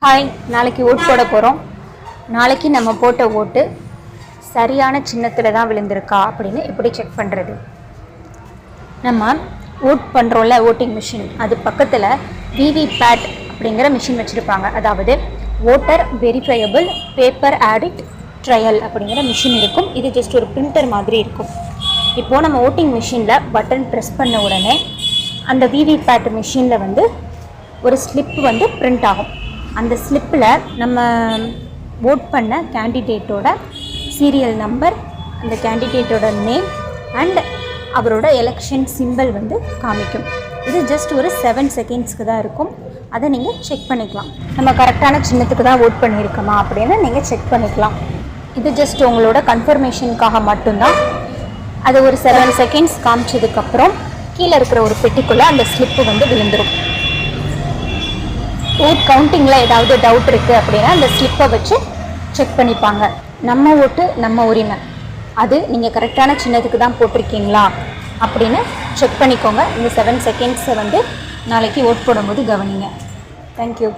Hi, நாளைக்கு vote போட போகிறோம். நாளைக்கு நம்ம போட்ட ஓட்டு சரியான சின்னத்தில் தான் விழுந்திருக்கா அப்படின்னு எப்படி செக் பண்ணுறது? நம்ம ஓட் பண்ணுறோம்ல, ஓட்டிங் மிஷின், அது பக்கத்தில் விவிபேட் அப்படிங்கிற மிஷின் வச்சுருப்பாங்க. அதாவது voter verifiable paper audit trail அப்படிங்கிற மிஷின் இருக்கும். இது ஜஸ்ட் ஒரு பிரிண்டர் மாதிரி இருக்கும். இப்போது நம்ம ஓட்டிங் மிஷினில் பட்டன் ப்ரெஸ் பண்ண உடனே அந்த விவிபேட் மிஷினில் ஒரு ஸ்லிப் பிரிண்ட் ஆகும். அந்த ஸ்லிப்பில் நம்ம ஓட் பண்ண கேண்டிடேட்டோட சீரியல் நம்பர், அந்த கேண்டிடேட்டோட நேம் அண்ட் அவரோட எலெக்ஷன் சிம்பிள் காமிக்கும். இது ஜஸ்ட் ஒரு 7 செகண்ட்ஸ்க்கு தான் இருக்கும். அதை நீங்கள் செக் பண்ணிக்கலாம். நம்ம கரெக்டான சின்னத்துக்கு தான் ஓட் பண்ணியிருக்கோமா அப்படின்னு நீங்கள் செக் பண்ணிக்கலாம். இது ஜஸ்ட் உங்களோட கன்ஃபர்மேஷனுக்காக மட்டும்தான். அது ஒரு 7 செகண்ட்ஸ் காமிச்சதுக்கப்புறம் கீழே இருக்கிற ஒரு பெட்டிக்குள்ளே அந்த ஸ்லிப்பு விழுந்துடும். ஓட் கவுண்டிங்கில் ஏதாவது டவுட் இருக்குது அப்படின்னா அந்த ஸ்லிப்பை வச்சு செக் பண்ணிப்பாங்க. நம்ம ஓட்டு நம்ம உரிமை, அது நீங்கள் கரெக்டான சின்னத்துக்கு தான் போட்டிருக்கீங்களா அப்படின்னு செக் பண்ணிக்கோங்க. இந்த 7 செகண்ட்ஸை நாளைக்கு ஓட் போடும்போது கவனிங்க. தேங்க்யூ.